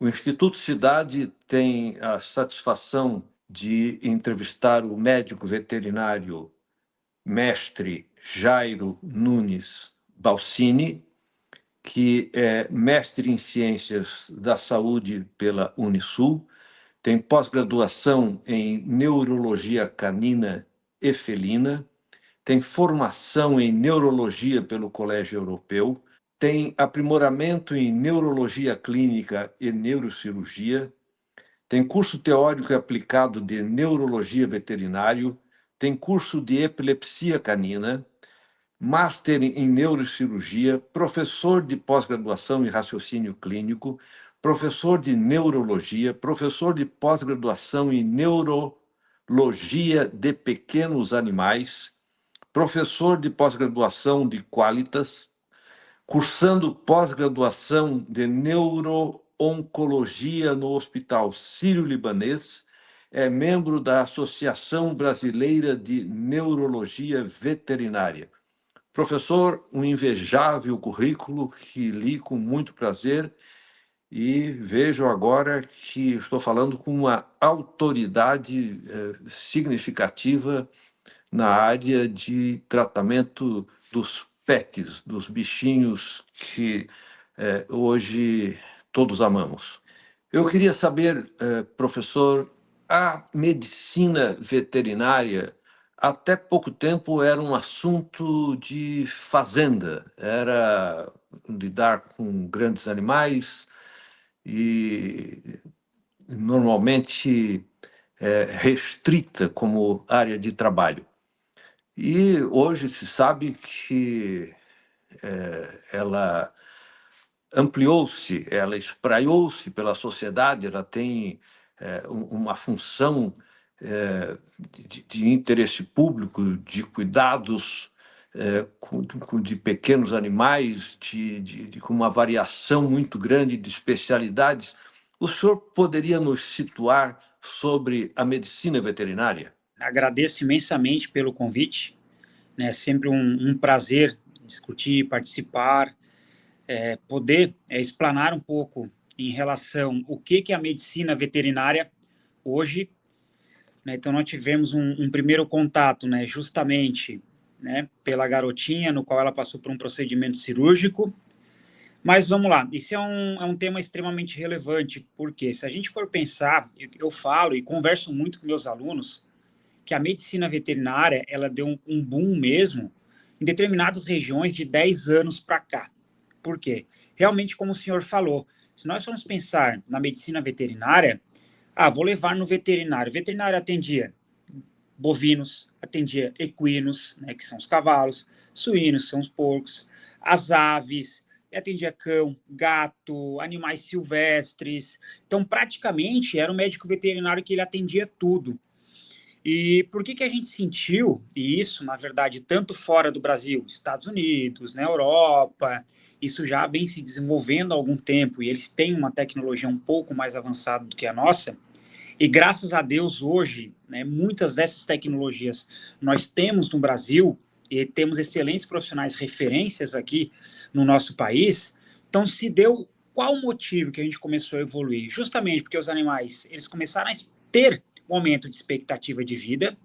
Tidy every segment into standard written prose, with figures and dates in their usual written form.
O Instituto Cidade tem a satisfação de entrevistar o médico veterinário mestre Jairo Nunes Balsini, que é mestre em Ciências da Saúde pela Unisul, tem pós-graduação em Neurologia Canina e Felina, tem formação em Neurologia pelo Colégio Europeu, tem aprimoramento em Neurologia Clínica e Neurocirurgia, tem curso teórico e aplicado de Neurologia Veterinário, tem curso de Epilepsia Canina, Master em Neurocirurgia, professor de pós-graduação em Raciocínio Clínico, professor de Neurologia, professor de pós-graduação em Neurologia de Pequenos Animais, professor de pós-graduação de Qualitas, cursando pós-graduação de Neuro-Oncologia no Hospital Sírio-Libanês, é membro da Associação Brasileira de Neurologia Veterinária. Professor, um invejável currículo que li com muito prazer e vejo agora que estou falando com uma autoridade significativa na área de tratamento dos pets, dos bichinhos que hoje todos amamos. Eu queria saber, professor, a medicina veterinária até pouco tempo era um assunto de fazenda, era lidar com grandes animais e normalmente restrita como área de trabalho. E hoje se sabe que ela ampliou-se, ela espraiou-se pela sociedade, ela tem uma função de interesse público, de cuidados de pequenos animais, com uma variação muito grande de especialidades. O senhor poderia nos situar sobre a medicina veterinária? Agradeço imensamente pelo convite, né? É sempre um prazer discutir, participar, poder explanar um pouco em relação ao que é a medicina veterinária hoje, né? Então, nós tivemos um primeiro contato, né, justamente, né, pela garotinha, no qual ela passou por um procedimento cirúrgico. Mas vamos lá, isso é um tema extremamente relevante, porque se a gente for pensar, eu falo e converso muito com meus alunos, que a medicina veterinária ela deu um boom mesmo em determinadas regiões de 10 anos para cá. Por quê? Realmente, como o senhor falou, se nós formos pensar na medicina veterinária, vou levar no veterinário. O veterinário atendia bovinos, atendia equinos, né, que são os cavalos, suínos, são os porcos, as aves, atendia cão, gato, animais silvestres. Então, praticamente, era um médico veterinário que ele atendia tudo. E por que a gente sentiu, e isso, na verdade, tanto fora do Brasil, Estados Unidos, na Europa, isso já vem se desenvolvendo há algum tempo, e eles têm uma tecnologia um pouco mais avançada do que a nossa, e graças a Deus, hoje, né, muitas dessas tecnologias nós temos no Brasil, e temos excelentes profissionais referências aqui no nosso país. Então, se deu qual o motivo que a gente começou a evoluir? Justamente porque os animais eles começaram a ter um aumento de expectativa de vida.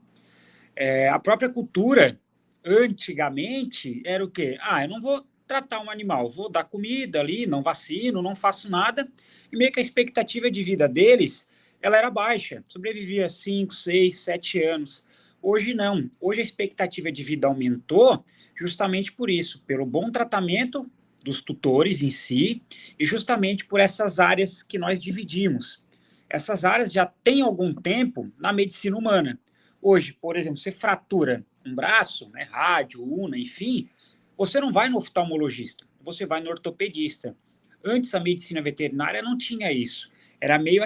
A própria cultura, antigamente, era o quê? Eu não vou tratar um animal, vou dar comida ali, não vacino, não faço nada, e meio que a expectativa de vida deles, ela era baixa, sobrevivia 5, 6, 7 anos. Hoje não, hoje a expectativa de vida aumentou justamente por isso, pelo bom tratamento dos tutores em si, e justamente por essas áreas que nós dividimos. Essas áreas já têm algum tempo na medicina humana. Hoje, por exemplo, você fratura um braço, né, rádio, una, enfim, você não vai no oftalmologista, você vai no ortopedista. Antes, a medicina veterinária não tinha isso. Era meio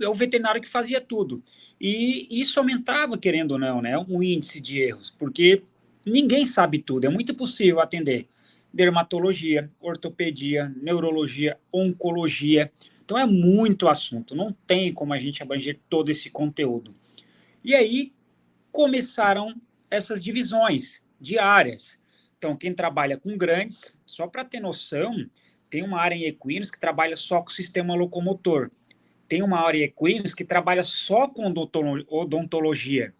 o veterinário que fazia tudo. E isso aumentava, querendo ou não, né, um índice de erros, porque ninguém sabe tudo. É muito possível atender dermatologia, ortopedia, neurologia, oncologia. Então, é muito assunto. Não tem como a gente abranger todo esse conteúdo. E aí, começaram essas divisões de áreas. Então, quem trabalha com grandes, só para ter noção, Tem uma área em equinos que trabalha só com o sistema locomotor. Tem uma área em equinos que trabalha só com odontologia.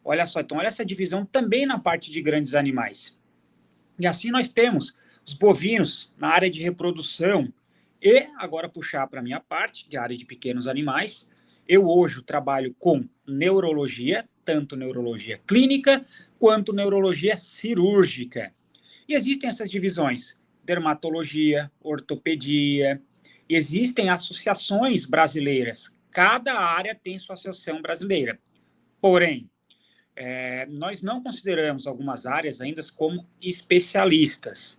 Olha só, então olha essa divisão também na parte de grandes animais. E assim nós temos os bovinos na área de reprodução. E agora puxar para a minha parte, que é a área de pequenos animais. Eu hoje trabalho com neurologia, tanto neurologia clínica quanto neurologia cirúrgica. E existem essas divisões, dermatologia, ortopedia, existem associações brasileiras. Cada área tem sua associação brasileira. Porém, nós não consideramos algumas áreas ainda como especialistas.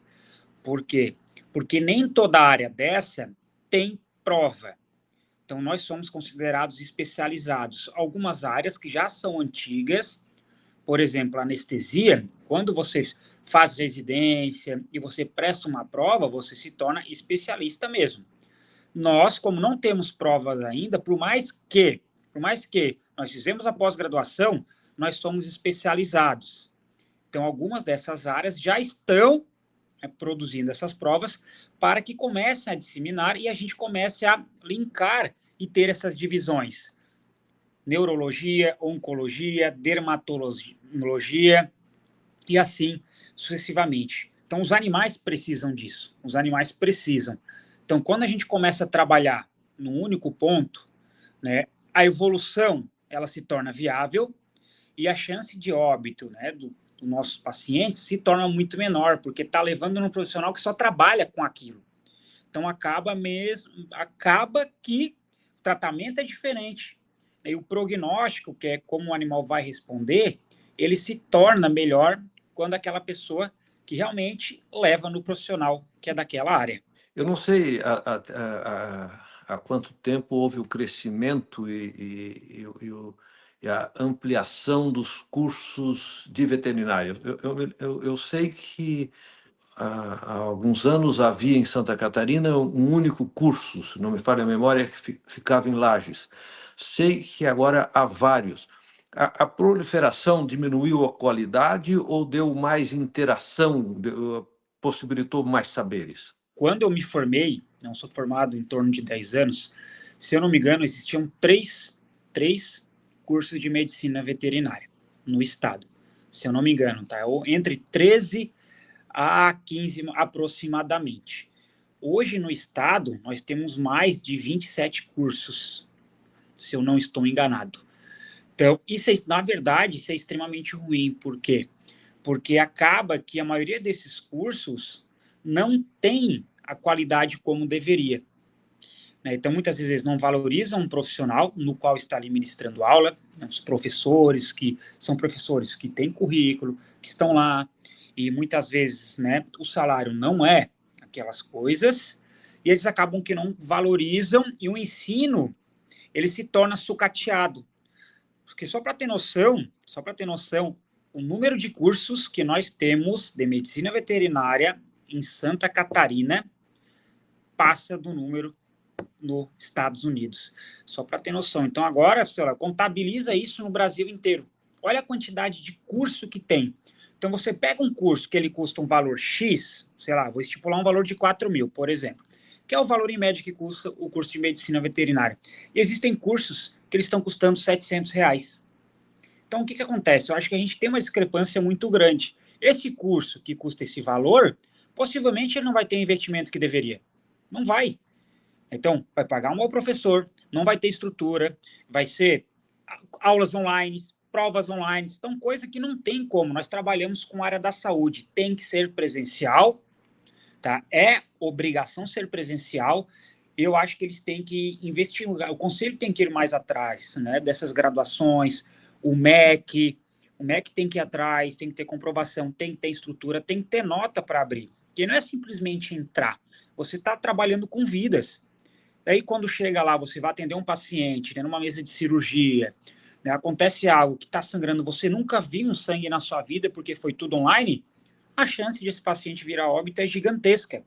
Por quê? Porque nem toda área dessa tem prova. Então, nós somos considerados especializados. Algumas áreas que já são antigas, por exemplo, anestesia, quando você faz residência e você presta uma prova, você se torna especialista mesmo. Nós, como não temos provas ainda, por mais que nós fizemos a pós-graduação, nós somos especializados. Então, algumas dessas áreas já estão produzindo essas provas para que comecem a disseminar e a gente comece a linkar e ter essas divisões. Neurologia, oncologia, dermatologia e assim sucessivamente. Então, os animais precisam disso. Os animais precisam. Então, quando a gente começa a trabalhar num único ponto, né, a evolução ela se torna viável e a chance de óbito, né, dos nossos pacientes se torna muito menor, porque está levando um profissional que só trabalha com aquilo. Então, acaba que o tratamento é diferente. E o prognóstico, que é como o animal vai responder, ele se torna melhor quando aquela pessoa que realmente leva no profissional, que é daquela área. Eu não sei há quanto tempo houve o crescimento e a ampliação dos cursos de veterinário. Eu sei que há alguns anos havia em Santa Catarina um único curso, se não me falha a memória, que ficava em Lages. Sei que agora há vários. A proliferação diminuiu a qualidade ou deu mais interação, possibilitou mais saberes? Quando eu me formei, eu sou formado em torno de 10 anos, se eu não me engano, existiam três cursos de medicina veterinária no estado, se eu não me engano, tá? Entre 13 a 15 aproximadamente. Hoje no estado, nós temos mais de 27 cursos, se eu não estou enganado. Então, na verdade, isso é extremamente ruim. Por quê? Porque acaba que a maioria desses cursos não tem a qualidade como deveria. Né? Então, muitas vezes não valorizam um profissional no qual está ali ministrando aula, né? Os professores que são professores que têm currículo, que estão lá, e muitas vezes, né, o salário não é aquelas coisas, e eles acabam que não valorizam, e o ensino, ele se torna sucateado. Porque só para ter noção, o número de cursos que nós temos de medicina veterinária em Santa Catarina passa do número nos Estados Unidos. Só para ter noção. Então, agora, senhora, contabiliza isso no Brasil inteiro. Olha a quantidade de curso que tem. Então, você pega um curso que ele custa um valor X, sei lá, vou estipular um valor de 4 mil, por exemplo, que é o valor em média que custa o curso de medicina veterinária. E existem cursos que eles estão custando R$ 700. Então, o que acontece? Eu acho que a gente tem uma discrepância muito grande. Esse curso que custa esse valor, possivelmente ele não vai ter o investimento que deveria. Não vai. Então, vai pagar um mau professor, não vai ter estrutura, vai ser aulas online, provas online. Então, coisa que não tem como. Nós trabalhamos com a área da saúde. Tem que ser presencial, tá? É obrigação ser presencial. Eu acho que eles têm que investir, o conselho tem que ir mais atrás, né, dessas graduações, o MEC tem que ir atrás, tem que ter comprovação, tem que ter estrutura, tem que ter nota para abrir. Porque não é simplesmente entrar. Você está trabalhando com vidas. Aí, quando chega lá, você vai atender um paciente, né, numa mesa de cirurgia, né, acontece algo que está sangrando, você nunca viu um sangue na sua vida porque foi tudo online, a chance de esse paciente virar óbito é gigantesca.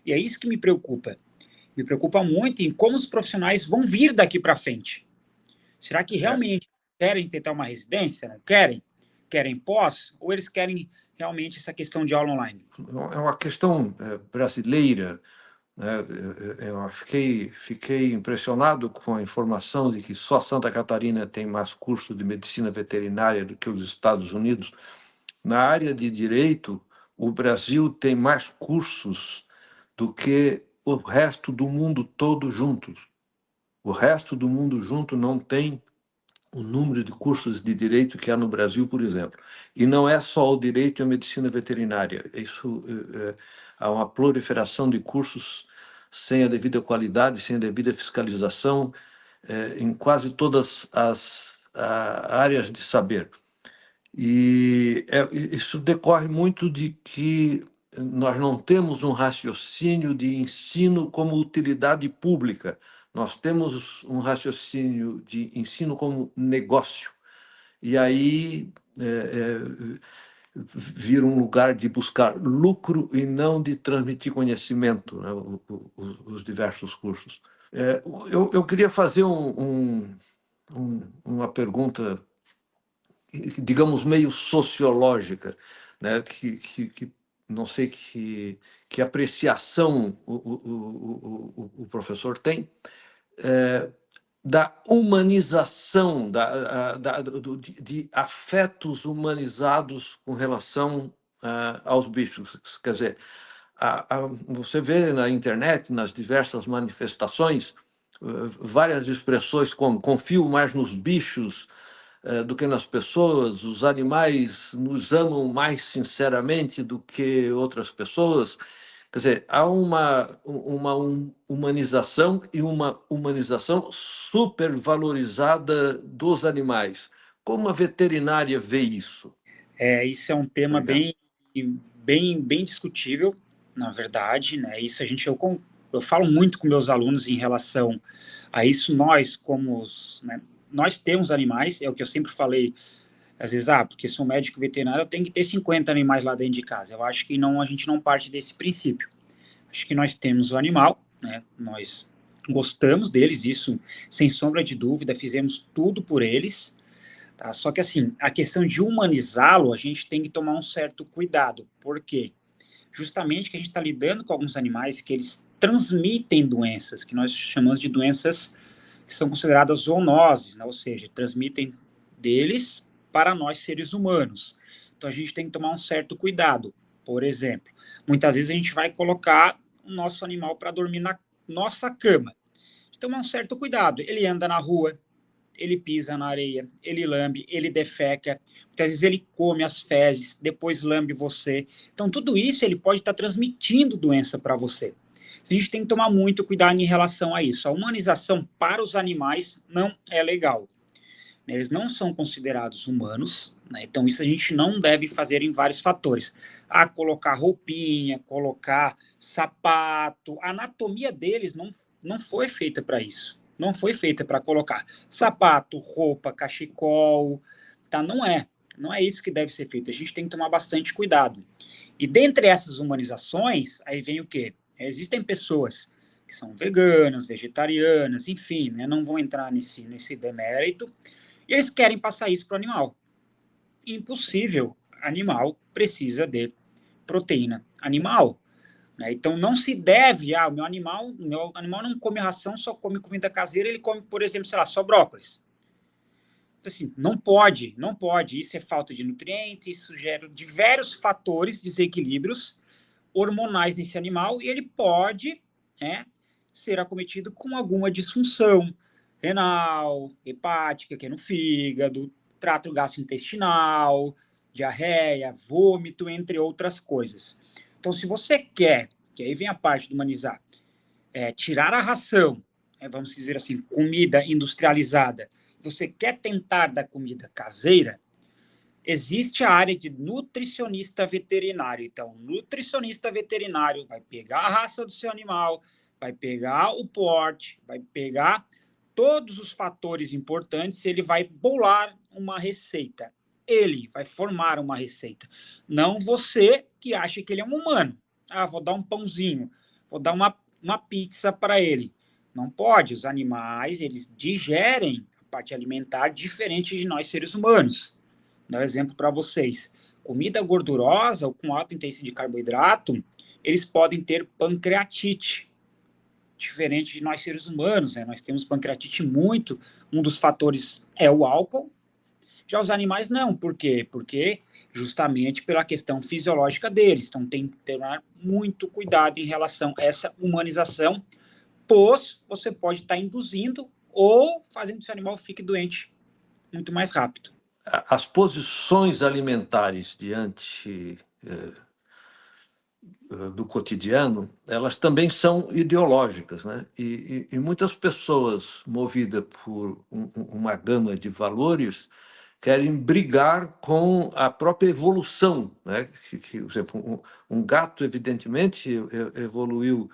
E é isso que me preocupa. Me preocupa muito em como os profissionais vão vir daqui para frente. Será que realmente querem tentar uma residência? Não querem? Querem pós? Ou eles querem realmente essa questão de aula online? É uma questão brasileira, né? Eu fiquei impressionado com a informação de que só Santa Catarina tem mais curso de medicina veterinária do que os Estados Unidos. Na área de direito, o Brasil tem mais cursos do que o resto do mundo todo juntos. O resto do mundo junto não tem o número de cursos de direito que há no Brasil, por exemplo. E não é só o direito e a medicina veterinária. Há uma proliferação de cursos sem a devida qualidade, sem a devida fiscalização, em quase todas as áreas de saber. E isso decorre muito de que nós não temos um raciocínio de ensino como utilidade pública, nós temos um raciocínio de ensino como negócio. E aí vira um lugar de buscar lucro e não de transmitir conhecimento, né, os diversos cursos. Eu queria fazer uma pergunta, digamos, meio sociológica, né? Que não sei que apreciação o professor tem da humanização, de afetos humanizados com relação aos bichos. Quer dizer, você vê na internet, nas diversas manifestações, várias expressões como confio mais nos bichos do que nas pessoas, os animais nos amam mais sinceramente do que outras pessoas. Quer dizer, há uma humanização e uma humanização supervalorizada dos animais. Como a veterinária vê isso? Isso é um tema bem discutível, na verdade, né? Isso eu falo muito com meus alunos em relação a isso. Né, nós temos animais, é o que eu sempre falei, às vezes, porque sou médico veterinário, eu tenho que ter 50 animais lá dentro de casa. Eu acho que a gente não parte desse princípio. Acho que nós temos o animal, né? Nós gostamos deles, isso sem sombra de dúvida, fizemos tudo por eles, tá? Só que assim, a questão de humanizá-lo, a gente tem que tomar um certo cuidado. Por quê? Justamente que a gente está lidando com alguns animais que eles transmitem doenças, que nós chamamos de doenças que são consideradas zoonoses, né? Ou seja, transmitem deles para nós seres humanos. Então a gente tem que tomar um certo cuidado. Por exemplo, muitas vezes a gente vai colocar o nosso animal para dormir na nossa cama. Tomar um certo cuidado. Ele anda na rua, ele pisa na areia, ele lambe, ele defeca, muitas vezes ele come as fezes, depois lambe você. Então, tudo isso ele pode estar transmitindo doença para você. A gente tem que tomar muito cuidado em relação a isso. A humanização para os animais não é legal. Eles não são considerados humanos, né? Então isso a gente não deve fazer em vários fatores. Colocar roupinha, colocar sapato. A anatomia deles não foi feita para isso. Não foi feita para colocar sapato, roupa, cachecol, tá? Não é isso que deve ser feito. A gente tem que tomar bastante cuidado. E dentre essas humanizações, aí vem o quê? Existem pessoas que são veganas, vegetarianas, enfim, né? Não vou entrar nesse demérito. E eles querem passar isso para o animal. Impossível. Animal precisa de proteína animal. Né? Então, não se deve, o meu animal não come ração, só come comida caseira, ele come, por exemplo, sei lá, só brócolis. Então, assim, não pode. Isso é falta de nutrientes, isso gera diversos fatores, desequilíbrios hormonais nesse animal, e ele pode, né, ser acometido com alguma disfunção renal, hepática, que é no fígado, trato gastrointestinal, diarreia, vômito, entre outras coisas. Então, se você quer, que aí vem a parte de humanizar, tirar a ração, vamos dizer assim, comida industrializada, você quer tentar da comida caseira, existe a área de nutricionista veterinário. Então, o nutricionista veterinário vai pegar a raça do seu animal, vai pegar o porte, vai pegar todos os fatores importantes, ele vai bolar uma receita. Ele vai formar uma receita. Não você que acha que ele é um humano. Vou dar um pãozinho, vou dar uma pizza para ele. Não pode. Os animais, eles digerem a parte alimentar diferente de nós seres humanos. Vou dar um exemplo para vocês. Comida gordurosa ou com alta intensidade de carboidrato, eles podem ter pancreatite. diferente de nós seres humanos, né? Nós temos pancreatite muito, um dos fatores é o álcool. Já os animais não, por quê? Porque justamente pela questão fisiológica deles. Então tem que ter muito cuidado em relação a essa humanização, pois você pode estar induzindo ou fazendo que o seu animal fique doente muito mais rápido. As posições alimentares diante do cotidiano, elas também são ideológicas, né? E muitas pessoas, movidas por uma gama de valores, querem brigar com a própria evolução, né? Por exemplo, um gato, evidentemente, evoluiu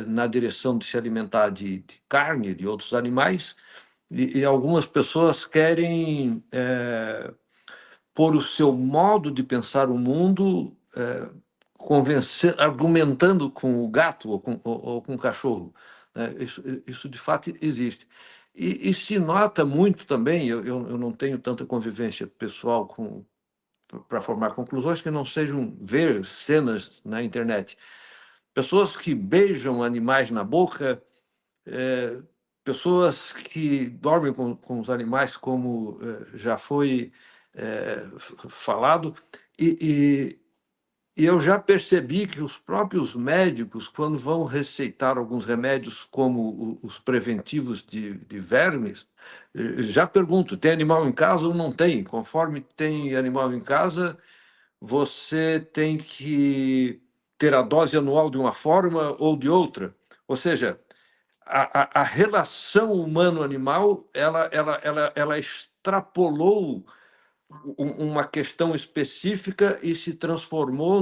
na direção de se alimentar de carne de outros animais, e algumas pessoas querem pôr o seu modo de pensar o mundo, convencer, argumentando com o gato ou com o cachorro, né? Isso de fato existe. E se nota muito também, eu não tenho tanta convivência pessoal para formar conclusões que não sejam ver cenas na internet. Pessoas que beijam animais na boca, pessoas que dormem com os animais, como já foi falado, e eu já percebi que os próprios médicos, quando vão receitar alguns remédios, como os preventivos de vermes, já pergunto: tem animal em casa ou não tem? Conforme tem animal em casa, você tem que ter a dose anual de uma forma ou de outra. Ou seja, a relação humano-animal ela extrapolou uma questão específica e se transformou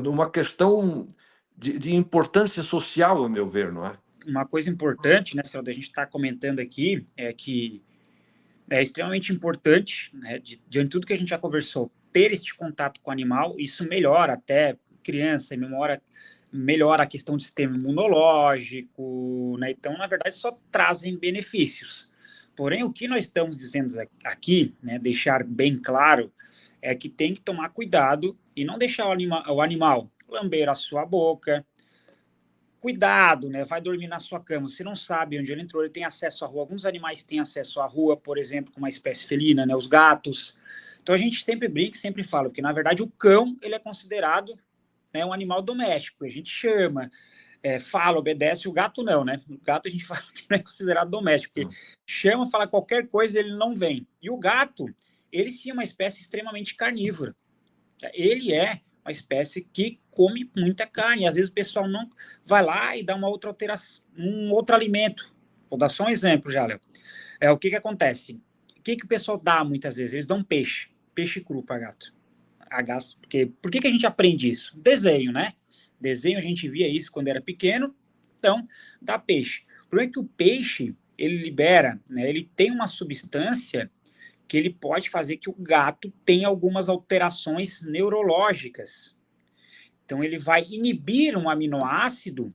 numa questão de importância social, a meu ver, não é? Uma coisa importante, né, Celso, a gente está comentando aqui, é que é extremamente importante, né, diante de tudo que a gente já conversou, ter este contato com o animal. Isso melhora até criança, melhora a questão do sistema imunológico, né? Então, na verdade, só trazem benefícios. Porém, o que nós estamos dizendo aqui, né, deixar bem claro, é que tem que tomar cuidado e não deixar o animal lamber a sua boca. Cuidado, né? Vai dormir na sua cama. Você não sabe onde ele entrou, ele tem acesso à rua. Alguns animais têm acesso à rua, por exemplo, com uma espécie felina, né? Os gatos. Então a gente sempre brinca, sempre fala, porque na verdade o cão ele é considerado, né, um animal doméstico. A gente chama, fala, obedece. O gato não, né? O gato a gente fala que não é considerado doméstico, porque chama, fala qualquer coisa, ele não vem. E o gato, ele sim é uma espécie extremamente carnívora. Ele é uma espécie que come muita carne. E às vezes o pessoal não vai lá e dá uma outra alteração, um outro alimento. Vou dar só um exemplo já, Léo. O que acontece? O que o pessoal dá muitas vezes? Eles dão peixe cru para gato. Porque, por que a gente aprende isso? Desenho, né? Desenho, a gente via isso quando era pequeno, então dá peixe. O problema é que o peixe, ele libera, né, ele tem uma substância que ele pode fazer que o gato tenha algumas alterações neurológicas. Então, ele vai inibir um aminoácido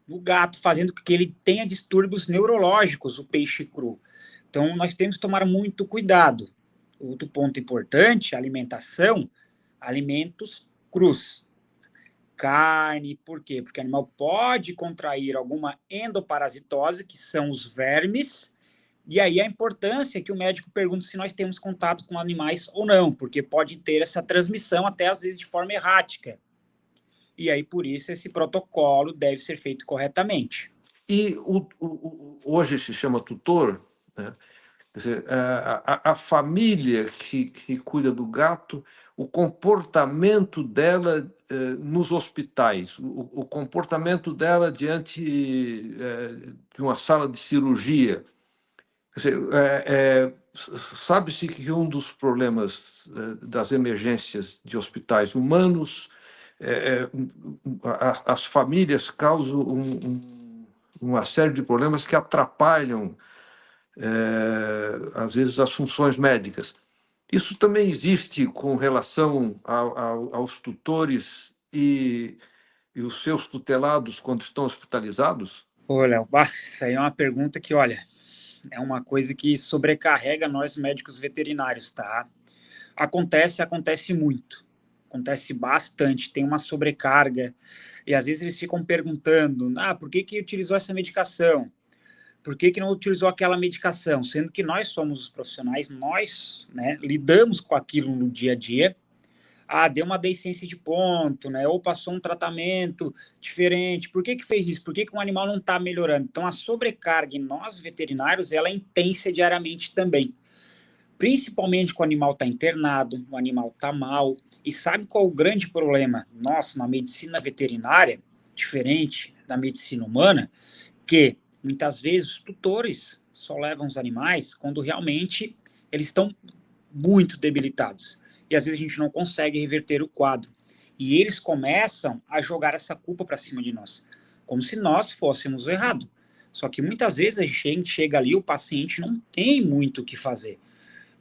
no gato, fazendo com que ele tenha distúrbios neurológicos, o peixe cru. Então, nós temos que tomar muito cuidado. Outro ponto importante, alimentação, alimentos crus. Carne, por quê? Porque o animal pode contrair alguma endoparasitose, que são os vermes. E aí a importância que o médico pergunta se nós temos contato com animais ou não, porque pode ter essa transmissão até às vezes de forma errática. E aí, por isso, esse protocolo deve ser feito corretamente. E hoje se chama tutor, né? Quer dizer, a família que cuida do gato, o comportamento dela nos hospitais, o comportamento dela diante de uma sala de cirurgia. Quer dizer, sabe-se que um dos problemas das emergências de hospitais humanos, as famílias causam uma série de problemas que atrapalham, às vezes, as funções médicas. Isso também existe com relação aos tutores e os seus tutelados quando estão hospitalizados? Olha, isso aí é uma pergunta que, olha, é uma coisa que sobrecarrega nós médicos veterinários, tá? Acontece muito. acontece bastante, tem uma sobrecarga, e às vezes eles ficam perguntando, por que utilizou essa medicação? Por que não utilizou aquela medicação? Sendo que nós somos os profissionais, nós, né, lidamos com aquilo no dia a dia. Deu uma deiscência de ponto, né? Ou passou um tratamento diferente. Por que fez isso? Por que um animal não está melhorando? Então, a sobrecarga em nós veterinários, ela é intensa diariamente também. Principalmente quando o animal está internado, o animal está mal. E sabe qual é o grande problema nosso na medicina veterinária, diferente da medicina humana? Que muitas vezes os tutores só levam os animais quando realmente eles estão muito debilitados. E às vezes a gente não consegue reverter o quadro. E eles começam a jogar essa culpa para cima de nós, como se nós fôssemos o errado. Só que muitas vezes a gente chega ali, o paciente não tem muito o que fazer.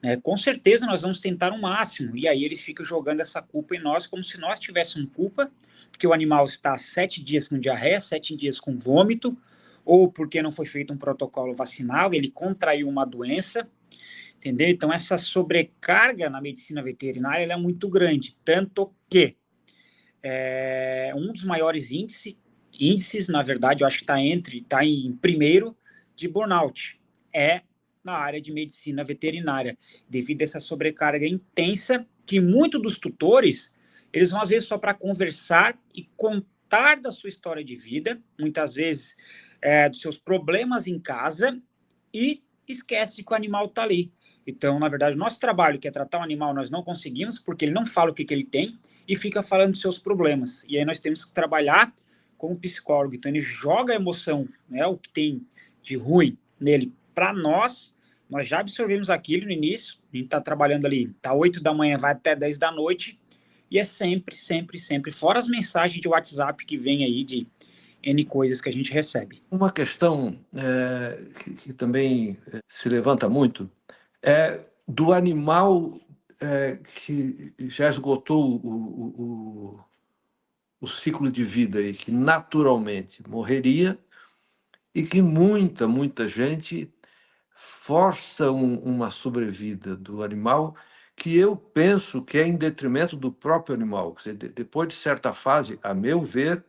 Né? Com certeza nós vamos tentar o máximo. E aí eles ficam jogando essa culpa em nós, como se nós tivéssemos culpa, porque o animal está 7 dias com diarreia, 7 dias com vômito, ou porque não foi feito um protocolo vacinal, ele contraiu uma doença. Entendeu? Então, essa sobrecarga na medicina veterinária ela é muito grande, tanto que um dos maiores índices, na verdade, eu acho que está em primeiro de burnout, na área de medicina veterinária, devido a essa sobrecarga intensa que muitos dos tutores, eles vão às vezes só para conversar e contar da sua história de vida, muitas vezes dos seus problemas em casa, e esquece que o animal está ali. Então, na verdade, nosso trabalho, que é tratar o animal, nós não conseguimos, porque ele não fala o que ele tem e fica falando dos seus problemas. E aí nós temos que trabalhar como psicólogo. Então, ele joga a emoção, né, o que tem de ruim nele para nós. Nós já absorvemos aquilo no início, a gente está trabalhando ali, está 8 da manhã, vai até 10 da noite, e é sempre, sempre, sempre, fora as mensagens de WhatsApp que vem aí de N coisas que a gente recebe. Uma questão que também se levanta muito é do animal que já esgotou o ciclo de vida e que naturalmente morreria, e que muita gente força uma sobrevida do animal que eu penso que é em detrimento do próprio animal. Quer dizer, depois de certa fase, a meu ver,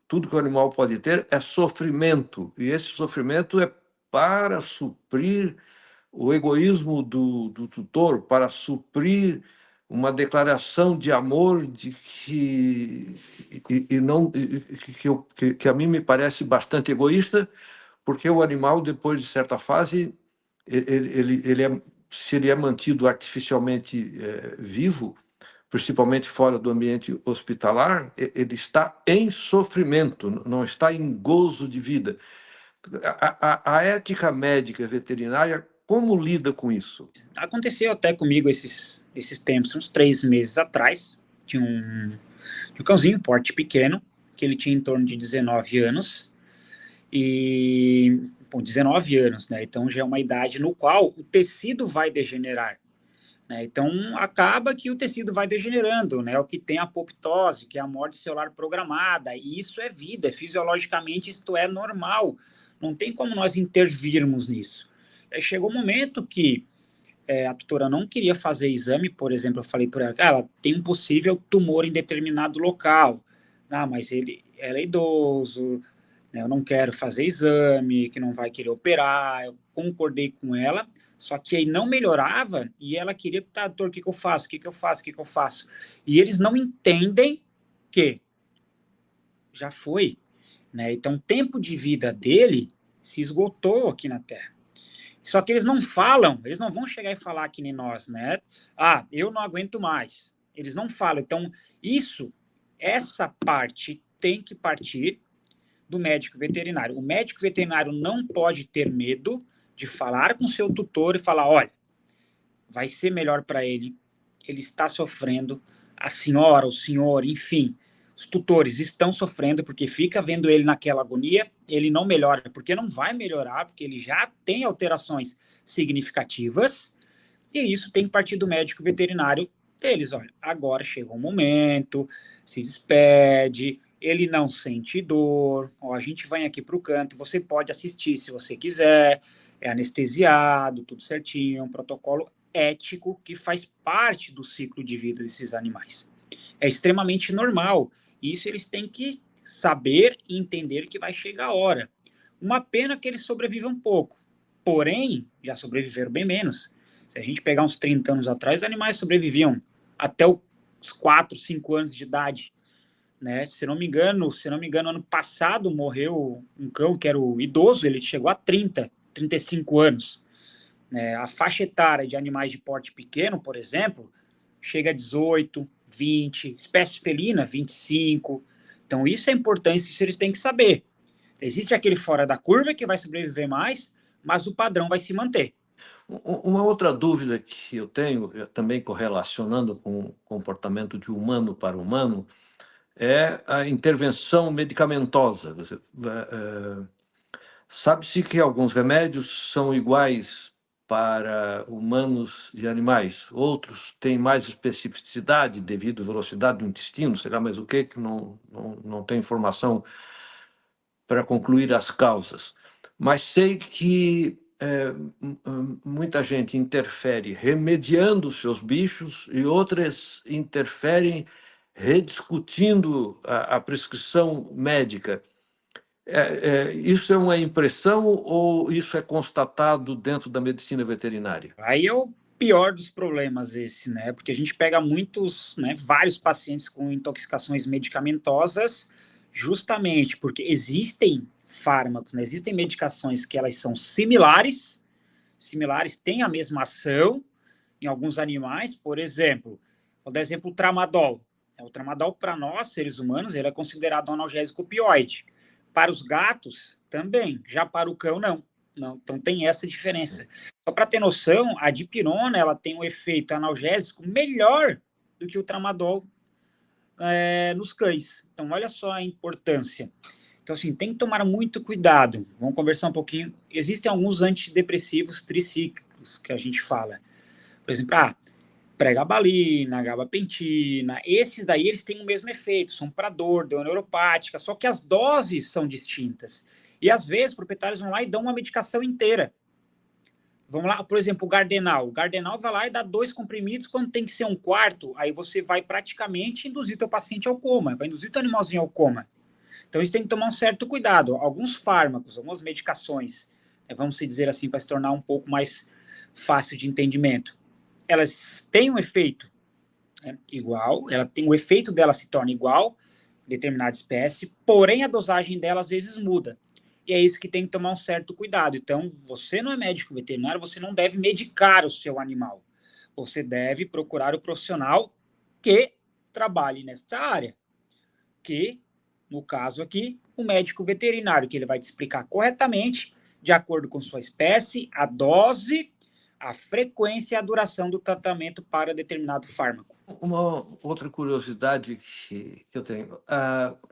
tudo que o animal pode ter é sofrimento, e esse sofrimento é para suprir o egoísmo do tutor, para suprir uma declaração de amor de e não que a mim me parece bastante egoísta, porque o animal, depois de certa fase, se ele é mantido artificialmente vivo, principalmente fora do ambiente hospitalar, ele está em sofrimento, não está em gozo de vida. A ética médica veterinária, como lida com isso? Aconteceu até comigo esses tempos, uns 3 meses atrás, de um cãozinho, porte pequeno, que ele tinha em torno de 19 anos, e 19 anos, né? Então já é uma idade no qual o tecido vai degenerar. Né? Então acaba que o tecido vai degenerando, né? O que tem a apoptose, que é a morte celular programada, e isso é vida, fisiologicamente isto é normal, não tem como nós intervirmos nisso. Aí chegou um momento que a tutora não queria fazer exame, por exemplo, eu falei para ela, ela tem um possível tumor em determinado local, mas ela é idoso, né, eu não quero fazer exame, que não vai querer operar, eu concordei com ela, só que aí não melhorava, e ela queria, doutor, o que eu faço, o que eu faço, o que eu faço? E eles não entendem que já foi, né, então o tempo de vida dele se esgotou aqui na Terra. Só que eles não falam, eles não vão chegar e falar que nem nós, né? Eu não aguento mais. Eles não falam. Então, essa parte tem que partir do médico veterinário. O médico veterinário não pode ter medo de falar com seu tutor e falar: olha, vai ser melhor para ele, ele está sofrendo, a senhora, o senhor, enfim, os tutores estão sofrendo porque fica vendo ele naquela agonia, ele não melhora, porque não vai melhorar, porque ele já tem alterações significativas, e isso tem que partir do médico veterinário deles. Olha, agora chegou o momento, se despede, ele não sente dor, a gente vai aqui para o canto, você pode assistir se você quiser, é anestesiado, tudo certinho, é um protocolo ético que faz parte do ciclo de vida desses animais. é extremamente normal. Isso eles têm que saber e entender que vai chegar a hora. Uma pena que eles sobrevivam um pouco, porém, já sobreviveram bem menos. Se a gente pegar uns 30 anos atrás, os animais sobreviviam até os 4, 5 anos de idade. Né? Se não me engano, ano passado morreu um cão que era o idoso, ele chegou a 30, 35 anos. A faixa etária de animais de porte pequeno, por exemplo, chega a 18, 20, espécies felinas, 25. Então, isso é importante, isso eles têm que saber. Existe aquele fora da curva que vai sobreviver mais, mas o padrão vai se manter. Uma outra dúvida que eu tenho, também correlacionando com o comportamento de humano para humano, é a intervenção medicamentosa. Sabe-se que alguns remédios são iguais para humanos e animais, outros têm mais especificidade devido à velocidade do intestino, sei lá, mas o que não tem informação para concluir as causas. Mas sei que muita gente interfere remediando os seus bichos e outras interferem rediscutindo a prescrição médica. Isso é uma impressão ou isso é constatado dentro da medicina veterinária? Aí é o pior dos problemas esse, né? Porque a gente pega muitos, né, vários pacientes com intoxicações medicamentosas, justamente porque existem fármacos, né? Existem medicações que elas são similares, têm a mesma ação em alguns animais, por exemplo, vou dar exemplo o tramadol. O tramadol, para nós, seres humanos, ele é considerado um analgésico opioide. Para os gatos, também. Já para o cão, não. Então tem essa diferença. Só para ter noção, a dipirona ela tem um efeito analgésico melhor do que o tramadol nos cães. Então, olha só a importância. Então, assim, tem que tomar muito cuidado. Vamos conversar um pouquinho. Existem alguns antidepressivos tricíclicos que a gente fala. Por exemplo, pregabalina, gabapentina, esses daí eles têm o mesmo efeito, são para dor, dor neuropática, só que as doses são distintas. E às vezes os proprietários vão lá e dão uma medicação inteira. Vamos lá, por exemplo, o Gardenal. O Gardenal vai lá e dá 2 comprimidos quando tem que ser um quarto, aí você vai praticamente induzir teu paciente ao coma, vai induzir teu animalzinho ao coma. Então isso tem que tomar um certo cuidado. Alguns fármacos, algumas medicações, vamos dizer assim, para se tornar um pouco mais fácil de entendimento, elas têm um efeito igual, o efeito dela se torna igual em determinada espécie, porém a dosagem dela às vezes muda. E é isso que tem que tomar um certo cuidado. Então, você não é médico veterinário, você não deve medicar o seu animal. Você deve procurar o profissional que trabalhe nessa área, que, no caso aqui, o médico veterinário, que ele vai te explicar corretamente, de acordo com sua espécie, a dose, a frequência e a duração do tratamento para determinado fármaco. Uma outra curiosidade que eu tenho,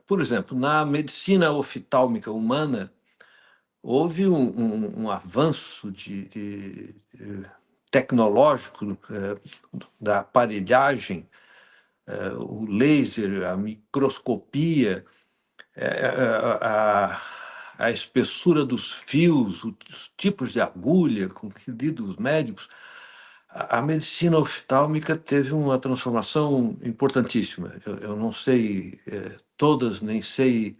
por exemplo, na medicina oftálmica humana, houve um avanço tecnológico da aparelhagem, o laser, a microscopia, a espessura dos fios, os tipos de agulha com que lidam os médicos. A medicina oftálmica teve uma transformação importantíssima. Eu não sei todas, nem sei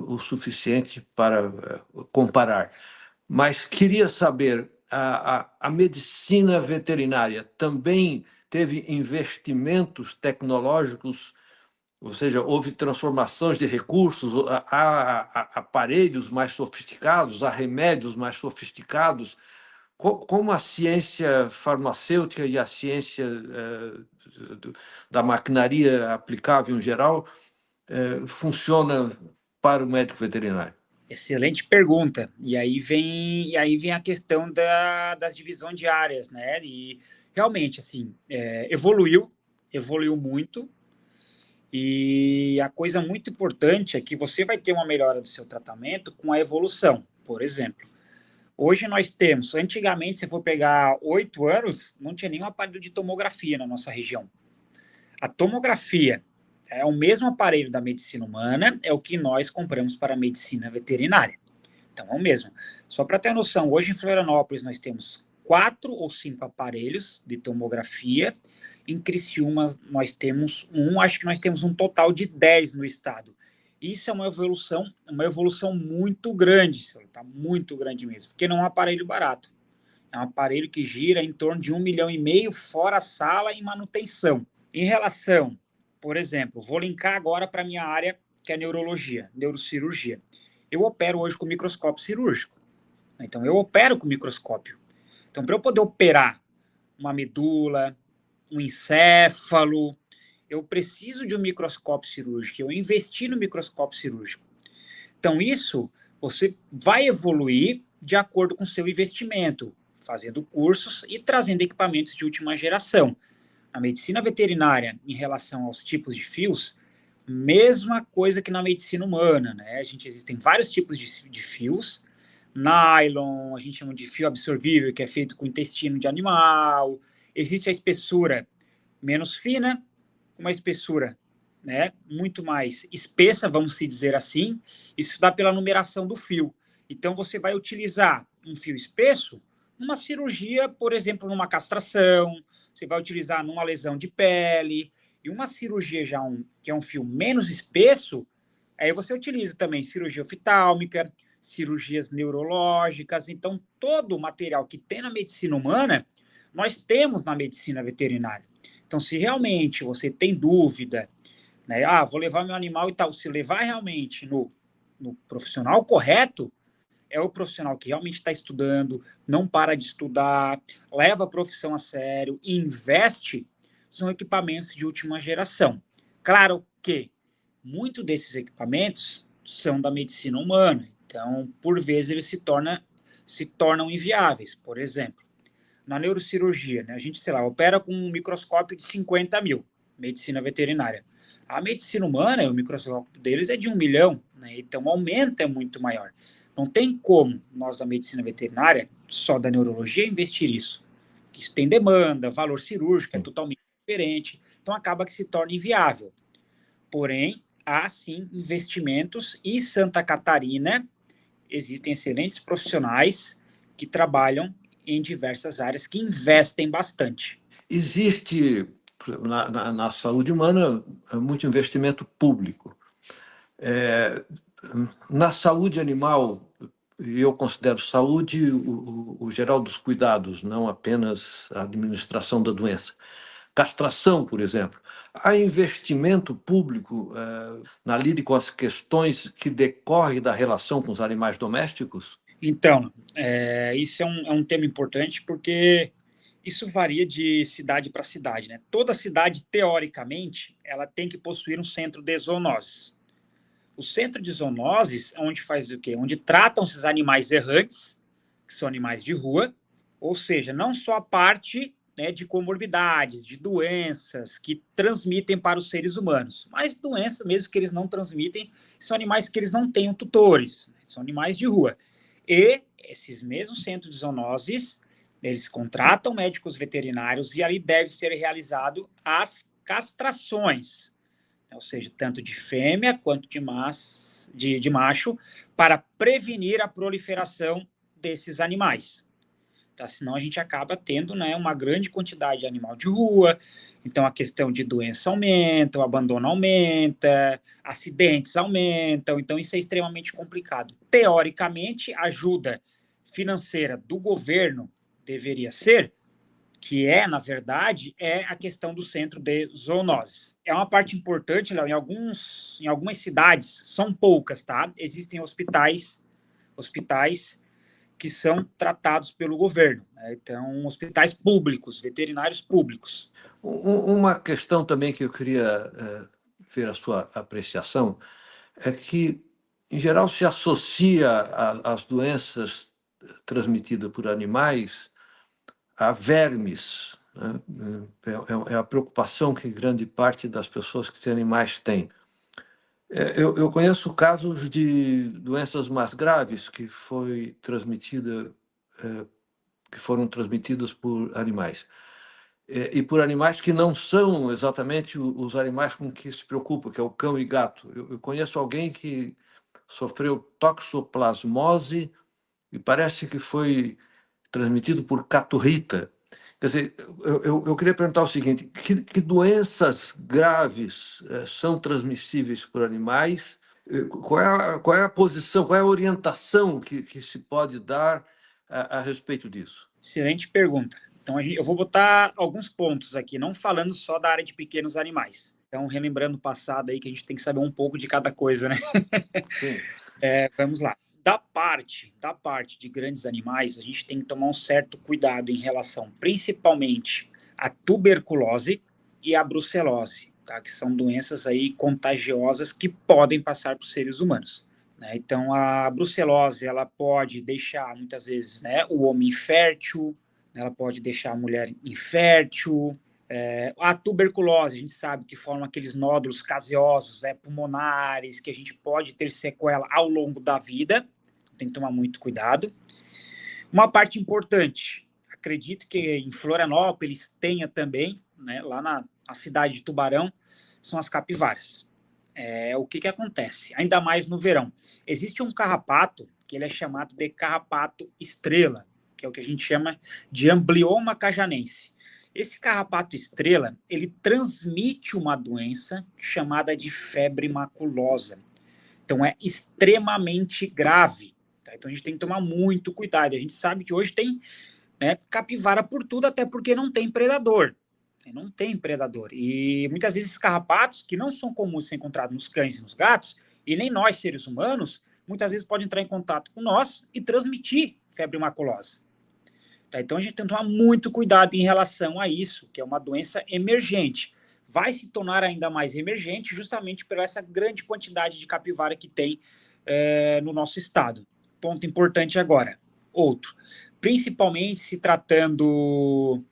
o suficiente para comparar, mas queria saber, a medicina veterinária também teve investimentos tecnológicos, ou seja, houve transformações de recursos, há aparelhos mais sofisticados, há remédios mais sofisticados. Como a ciência farmacêutica e a ciência da maquinaria aplicável em geral funciona para o médico veterinário? Excelente pergunta. E aí vem a questão das divisões de áreas, né? E realmente, assim, evoluiu muito. E a coisa muito importante é que você vai ter uma melhora do seu tratamento com a evolução. Por exemplo, hoje nós temos, antigamente, se for pegar 8 anos, não tinha nenhum aparelho de tomografia na nossa região. A tomografia é o mesmo aparelho da medicina humana, é o que nós compramos para a medicina veterinária. Então, é o mesmo. Só para ter noção, hoje em Florianópolis nós temos 4 ou 5 aparelhos de tomografia. Em Criciúma, nós temos acho que nós temos um total de 10 no estado. Isso é uma evolução muito grande, tá? Muito grande mesmo, porque não é um aparelho barato. É um aparelho que gira em torno de 1,5 milhão, fora a sala e manutenção. Em relação, por exemplo, vou linkar agora para a minha área, que é neurologia, neurocirurgia. Eu opero hoje com microscópio cirúrgico. Então, eu opero com microscópio. Então, para eu poder operar uma medula, um encéfalo, eu preciso de um microscópio cirúrgico. Eu investi no microscópio cirúrgico. Então, isso você vai evoluir de acordo com o seu investimento, fazendo cursos e trazendo equipamentos de última geração. Na medicina veterinária, em relação aos tipos de fios, mesma coisa que na medicina humana, né? Existem vários tipos de fios. Nylon, a gente chama de fio absorvível, que é feito com intestino de animal. Existe a espessura menos fina, uma espessura, né, muito mais espessa, vamos se dizer assim. Isso dá pela numeração do fio. Então, você vai utilizar um fio espesso numa cirurgia, por exemplo, numa castração, você vai utilizar numa lesão de pele, e uma cirurgia que é um fio menos espesso, aí você utiliza também cirurgia oftálmica, cirurgias neurológicas. Então, todo o material que tem na medicina humana, nós temos na medicina veterinária. Então, se realmente você tem dúvida, né, vou levar meu animal e tal, se levar realmente no profissional correto, é o profissional que realmente está estudando, não para de estudar, leva a profissão a sério, investe, são equipamentos de última geração. Claro que muitos desses equipamentos são da medicina humana, então, por vezes, eles se tornam inviáveis. Por exemplo, na neurocirurgia, né, a gente, sei lá, opera com um microscópio de 50 mil, medicina veterinária. A medicina humana, o microscópio deles é de 1 milhão, né, então o aumento é muito maior. Não tem como nós da medicina veterinária, só da neurologia, investir isso. Isso tem demanda, valor cirúrgico é totalmente diferente, então acaba que se torna inviável. Porém, há sim investimentos, e Santa Catarina existem excelentes profissionais que trabalham em diversas áreas, que investem bastante. Existe na saúde humana muito investimento público. Na saúde animal, eu considero saúde o geral dos cuidados, não apenas a administração da doença. Castração, por exemplo. Há investimento público na lide com as questões que decorrem da relação com os animais domésticos? Então, isso é um tema importante, porque isso varia de cidade para cidade, né? Toda cidade, teoricamente, ela tem que possuir um centro de zoonoses. O centro de zoonoses é onde faz o quê? Onde tratam esses animais errantes, que são animais de rua, ou seja, não só a parte, né, de comorbidades, de doenças que transmitem para os seres humanos, mas doenças mesmo que eles não transmitem, são animais que eles não têm tutores, né? São animais de rua. E esses mesmos centros de zoonoses, eles contratam médicos veterinários e ali deve ser realizado as castrações, ou seja, tanto de fêmea quanto de macho, para prevenir a proliferação desses animais. Tá? Senão a gente acaba tendo, né, uma grande quantidade de animal de rua, então a questão de doença aumenta, o abandono aumenta, acidentes aumentam, então isso é extremamente complicado. Teoricamente, a ajuda financeira do governo deveria ser, que na verdade, é a questão do centro de zoonoses. É uma parte importante, Léo, em algumas cidades, são poucas, tá? Existem hospitais que são tratados pelo governo, né? Então, hospitais públicos, veterinários públicos. Uma questão também que eu queria ver a sua apreciação é que, em geral, se associa as doenças transmitidas por animais a vermes, né? É a preocupação que grande parte das pessoas que têm animais tem. Eu conheço casos de doenças mais graves que foram transmitidas por animais. E por animais que não são exatamente os animais com que se preocupa, que é o cão e gato. Eu conheço alguém que sofreu toxoplasmose e parece que foi transmitido por caturrita. Quer dizer, eu queria perguntar o seguinte: que doenças graves são transmissíveis por animais? Qual é a posição, qual é a orientação que se pode dar a respeito disso? Excelente pergunta. Então, eu vou botar alguns pontos aqui, não falando só da área de pequenos animais. Então, relembrando o passado aí, que a gente tem que saber um pouco de cada coisa, né? Sim. Vamos lá. Da parte de grandes animais, a gente tem que tomar um certo cuidado em relação, principalmente, à tuberculose e à brucelose, tá? Que são doenças aí contagiosas que podem passar para os seres humanos. Né? Então, a brucelose, ela pode deixar, muitas vezes, né, o homem infértil, ela pode deixar a mulher infértil. A tuberculose, a gente sabe que forma aqueles nódulos caseosos, pulmonares, que a gente pode ter sequela ao longo da vida. Tem que tomar muito cuidado. Uma parte importante, acredito que em Florianópolis tenha também, né, lá na cidade de Tubarão, são as capivaras. O que acontece? Ainda mais no verão. Existe um carrapato que ele é chamado de carrapato estrela, que é o que a gente chama de Amblioma cajanense. Esse carrapato estrela, ele transmite uma doença chamada de febre maculosa. Então, é extremamente grave. Tá? Então, a gente tem que tomar muito cuidado. A gente sabe que hoje tem, né, capivara por tudo, até porque não tem predador. Não tem predador. E muitas vezes esses carrapatos, que não são comuns ser encontrados nos cães e nos gatos, e nem nós, seres humanos, muitas vezes podem entrar em contato com nós e transmitir febre maculosa. Tá? Então a gente tem que tomar muito cuidado em relação a isso, que é uma doença emergente. Vai se tornar ainda mais emergente justamente por essa grande quantidade de capivara que tem no nosso estado. Ponto importante agora. Outro. Principalmente se tratando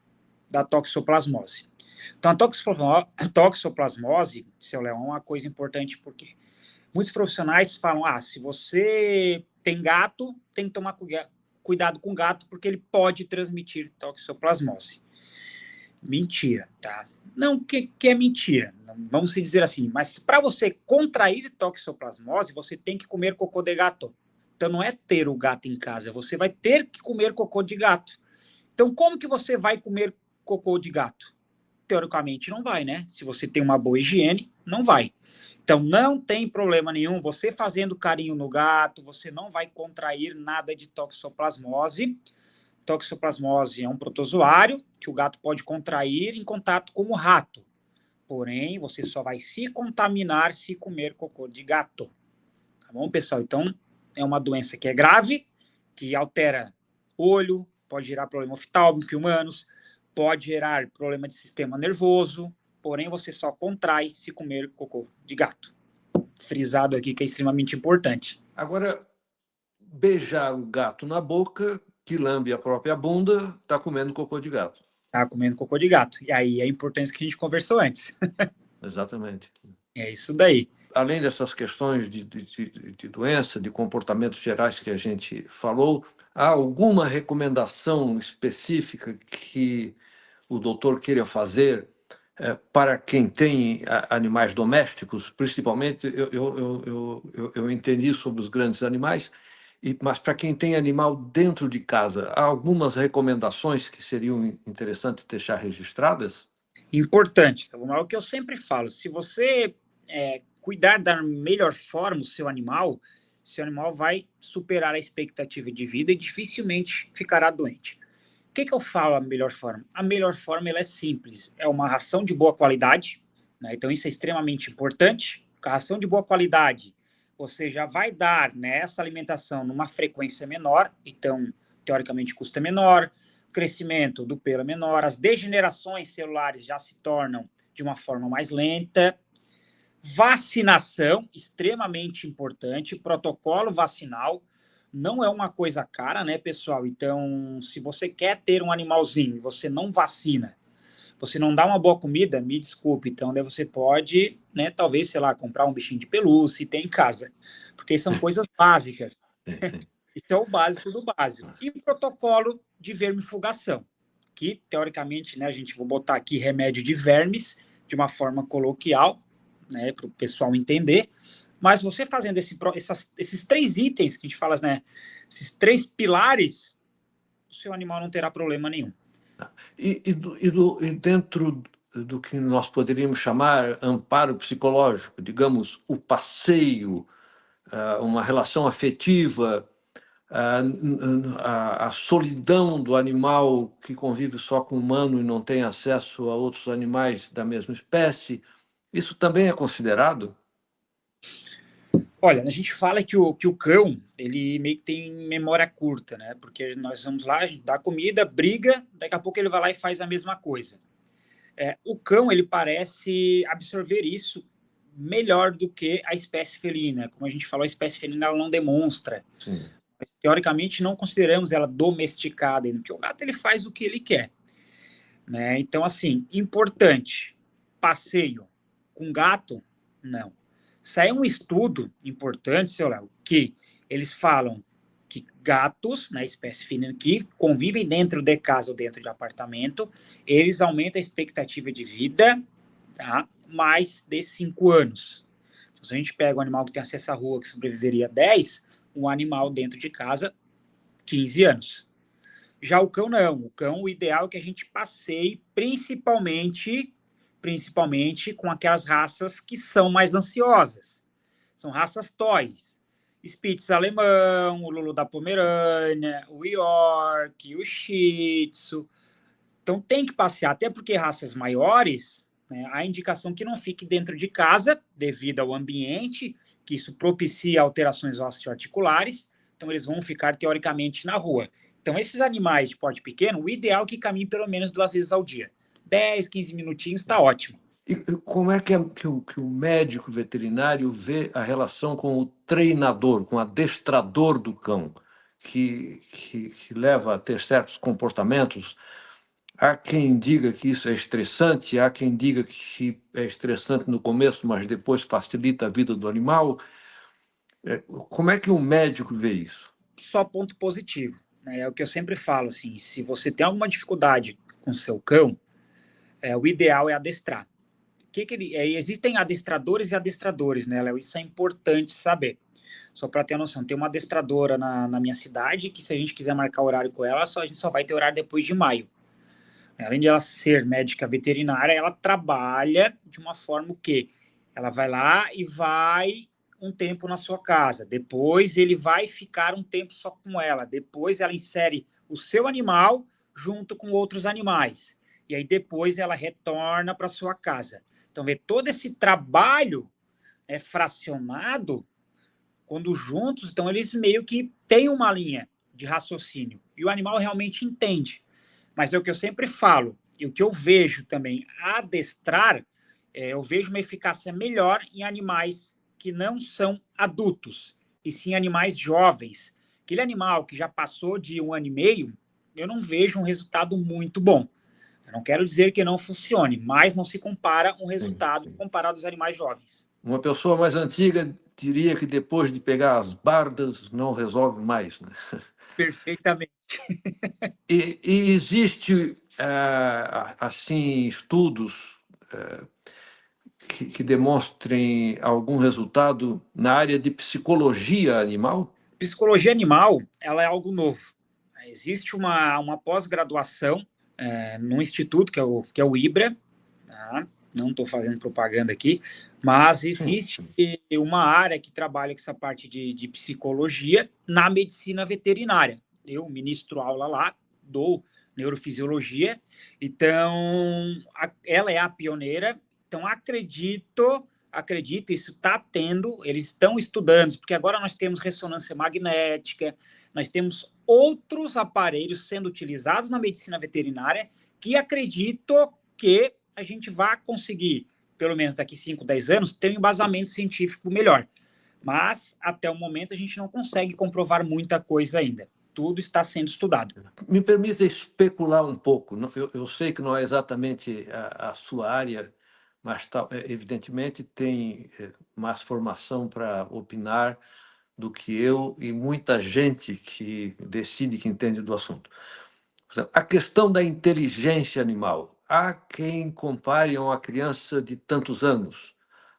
da toxoplasmose. Então, a toxoplasmose, seu Leão, é uma coisa importante porque muitos profissionais falam, se você tem gato, tem que tomar cuidado com o gato porque ele pode transmitir toxoplasmose. Mentira, tá? Não que é mentira, vamos dizer assim, mas para você contrair toxoplasmose, você tem que comer cocô de gato. Então, não é ter o gato em casa, você vai ter que comer cocô de gato. Então, como que você vai comer cocô de gato? Teoricamente não vai, né? Se você tem uma boa higiene, não vai. Então não tem problema nenhum, você fazendo carinho no gato, você não vai contrair nada de toxoplasmose. Toxoplasmose é um protozoário que o gato pode contrair em contato com o rato. Porém, você só vai se contaminar se comer cocô de gato. Tá bom, pessoal? Então, é uma doença que é grave, que altera olho, pode gerar problema oftálmico em humanos, pode gerar problema de sistema nervoso, porém você só contrai se comer cocô de gato. Frisado aqui que é extremamente importante. Agora, beijar o gato na boca, que lambe a própria bunda, está comendo cocô de gato. Tá comendo cocô de gato. E aí é a importância que a gente conversou antes. Exatamente. É isso daí. Além dessas questões de doença, de comportamentos gerais que a gente falou, há alguma recomendação específica que o doutor queira fazer para quem tem animais domésticos? Principalmente, eu entendi sobre os grandes animais, mas para quem tem animal dentro de casa, há algumas recomendações que seriam interessantes deixar registradas? Importante, é o que eu sempre falo. Se você cuidar da melhor forma o seu animal vai superar a expectativa de vida e dificilmente ficará doente. O que eu falo a melhor forma? A melhor forma ela é simples, é uma ração de boa qualidade, né? Então isso é extremamente importante. Com a ração de boa qualidade, você já vai dar, né, essa alimentação numa frequência menor, então teoricamente custa menor, o crescimento do pelo é menor, as degenerações celulares já se tornam de uma forma mais lenta. Vacinação, extremamente importante, protocolo vacinal, não é uma coisa cara, né, pessoal? Então, se você quer ter um animalzinho e você não vacina, você não dá uma boa comida, me desculpe, então daí você pode, né, talvez, sei lá, comprar um bichinho de pelúcia e ter em casa, porque são coisas básicas. Sim. Isso é o básico do básico. E protocolo de vermifugação, que, teoricamente, né, a gente vou botar aqui remédio de vermes, de uma forma coloquial, né, para o pessoal entender, mas você fazendo esses 3 itens que a gente fala, né, esses 3 pilares, seu animal não terá problema nenhum. E dentro do que nós poderíamos chamar amparo psicológico, digamos, o passeio, uma relação afetiva, a solidão do animal que convive só com o humano e não tem acesso a outros animais da mesma espécie, isso também é considerado? Olha, a gente fala que o cão, ele meio que tem memória curta, né? Porque nós vamos lá, a gente dá comida, briga, daqui a pouco ele vai lá e faz a mesma coisa. O cão, ele parece absorver isso melhor do que a espécie felina. Como a gente falou, a espécie felina ela não demonstra. Sim. Mas, teoricamente, não consideramos ela domesticada, porque o gato ele faz o que ele quer. Né? Então, assim, importante, passeio com gato, não. Saiu um estudo importante, seu Léo, que eles falam que gatos, na espécie felina, que convivem dentro de casa ou dentro de apartamento, eles aumentam a expectativa de vida, tá? Mais de 5 anos. Então, se a gente pega um animal que tem acesso à rua, que sobreviveria 10, um animal dentro de casa, 15 anos. Já o cão não. O cão, o ideal é que a gente passeie principalmente com aquelas raças que são mais ansiosas. São raças toys. Spitz alemão, o Lulu da Pomerânia, o York, o Shih Tzu. Então tem que passear, até porque raças maiores, né, há indicação que não fique dentro de casa, devido ao ambiente, que isso propicia alterações osteoarticulares, então eles vão ficar teoricamente na rua. Então esses animais de porte pequeno, o ideal é que caminhem pelo menos 2 vezes ao dia. 10, 15 minutinhos está ótimo. E como é que o médico veterinário vê a relação com o treinador, com o adestrador do cão, que leva a ter certos comportamentos? Há quem diga que isso é estressante, há quem diga que é estressante no começo, mas depois facilita a vida do animal. Como é que o médico vê isso? Só ponto positivo. Né? É o que eu sempre falo, assim, se você tem alguma dificuldade com seu cão, o ideal é adestrar. Existem adestradores e adestradores, né, Léo? Isso é importante saber. Só para ter noção, tem uma adestradora na minha cidade que, se a gente quiser marcar horário com ela, a gente só vai ter horário depois de maio. Além de ela ser médica veterinária, ela trabalha de uma forma que ela vai lá e vai um tempo na sua casa. Depois ele vai ficar um tempo só com ela. Depois ela insere o seu animal junto com outros animais. E aí depois ela retorna para sua casa. Então, ver todo esse trabalho fracionado, quando juntos, então eles meio que têm uma linha de raciocínio. E o animal realmente entende. Mas é o que eu sempre falo, e o que eu vejo também, adestrar, eu vejo uma eficácia melhor em animais que não são adultos, e sim animais jovens. Aquele animal que já passou de 1 ano e meio, eu não vejo um resultado muito bom. Eu não quero dizer que não funcione, mas não se compara um resultado comparado aos animais jovens. Uma pessoa mais antiga diria que depois de pegar as bardas não resolve mais, né? Perfeitamente. E existe, assim, estudos que demonstrem algum resultado na área de psicologia animal? Psicologia animal, ela é algo novo. Existe uma pós-graduação num instituto, que é o IBRA, tá? Não estou fazendo propaganda aqui, mas existe uma área que trabalha com essa parte de psicologia na medicina veterinária. Eu ministro aula lá, dou neurofisiologia, então ela é a pioneira, então acredito, isso está tendo, eles estão estudando, porque agora nós temos ressonância magnética, nós temos outros aparelhos sendo utilizados na medicina veterinária que acredito que a gente vai conseguir, pelo menos daqui 5, 10 anos, ter um embasamento científico melhor. Mas, até o momento, a gente não consegue comprovar muita coisa ainda. Tudo está sendo estudado. Me permita especular um pouco. Eu sei que não é exatamente a sua área, mas evidentemente tem mais formação para opinar do que eu e muita gente que decide, que entende do assunto. A questão da inteligência animal. Há quem compare a uma criança de tantos anos.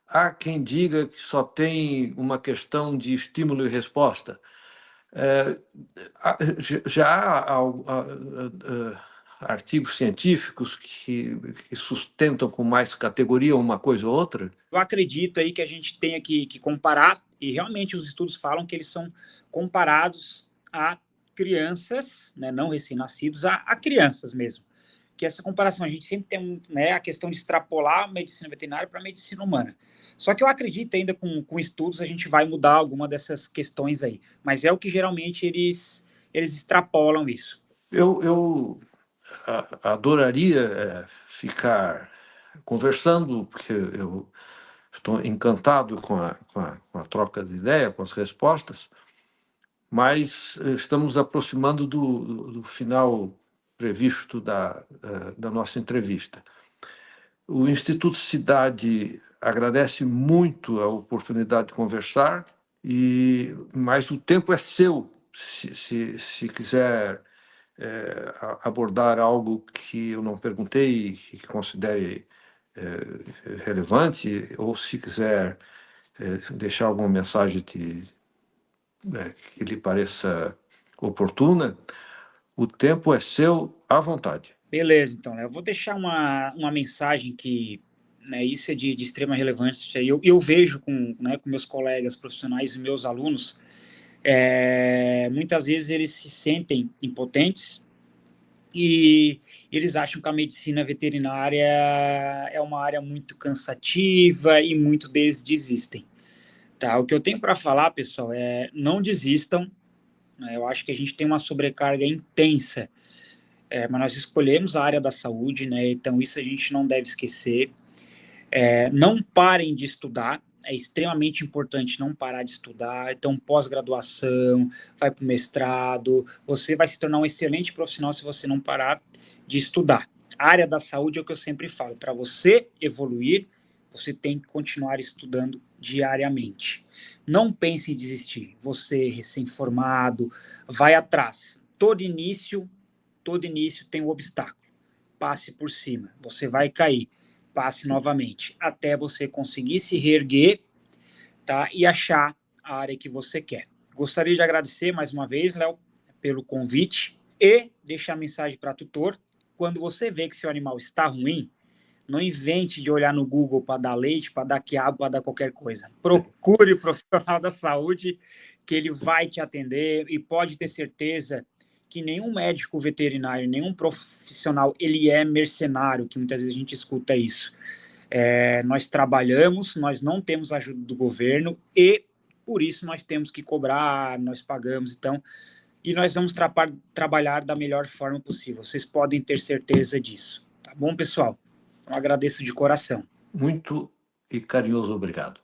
Há quem diga que só tem uma questão de estímulo e resposta. Já há artigos científicos que sustentam com mais categoria uma coisa ou outra? Eu acredito aí que a gente tenha que comparar, e realmente os estudos falam que eles são comparados a crianças, né, não recém-nascidos, a crianças mesmo. Que essa comparação, a gente sempre tem, né, a questão de extrapolar a medicina veterinária para a medicina humana. Só que eu acredito ainda com estudos a gente vai mudar alguma dessas questões aí. Mas é o que geralmente eles extrapolam isso. Eu adoraria ficar conversando, porque eu estou encantado com a troca de ideia, com as respostas, mas estamos aproximando do final previsto da nossa entrevista. O Instituto Cidade agradece muito a oportunidade de conversar, mas o tempo é seu. Se quiser abordar algo que eu não perguntei, que considere relevante, ou se quiser deixar alguma mensagem que lhe pareça oportuna, o tempo é seu, à vontade. Beleza, então, né? Eu vou deixar uma mensagem que, né, isso é de extrema relevância. Eu vejo né, com meus colegas profissionais e meus alunos, muitas vezes eles se sentem impotentes e eles acham que a medicina veterinária é uma área muito cansativa e muito desistem. Tá? O que eu tenho para falar, pessoal, não desistam. Né? Eu acho que a gente tem uma sobrecarga intensa, mas nós escolhemos a área da saúde, né? Então isso a gente não deve esquecer. Não parem de estudar, é extremamente importante não parar de estudar. Então, pós-graduação, vai para o mestrado, você vai se tornar um excelente profissional se você não parar de estudar. A área da saúde é o que eu sempre falo, para você evoluir, você tem que continuar estudando diariamente. Não pense em desistir. Você, recém-formado, vai atrás. Todo início tem um obstáculo. Passe por cima. Você vai cair. Passe novamente. Até você conseguir se reerguer, tá? E achar a área que você quer. Gostaria de agradecer mais uma vez, Léo, pelo convite e deixar a mensagem para tutor. Quando você vê que seu animal está ruim, não invente de olhar no Google para dar leite, para dar quiabo, para dar qualquer coisa. Procure o profissional da saúde, que ele vai te atender, e pode ter certeza que nenhum médico veterinário, nenhum profissional, ele é mercenário, que muitas vezes a gente escuta isso. Nós trabalhamos, nós não temos ajuda do governo e por isso nós temos que cobrar, nós pagamos, então, e nós vamos trabalhar da melhor forma possível. Vocês podem ter certeza disso. Tá bom, pessoal? Eu agradeço de coração. Muito e carinhoso obrigado.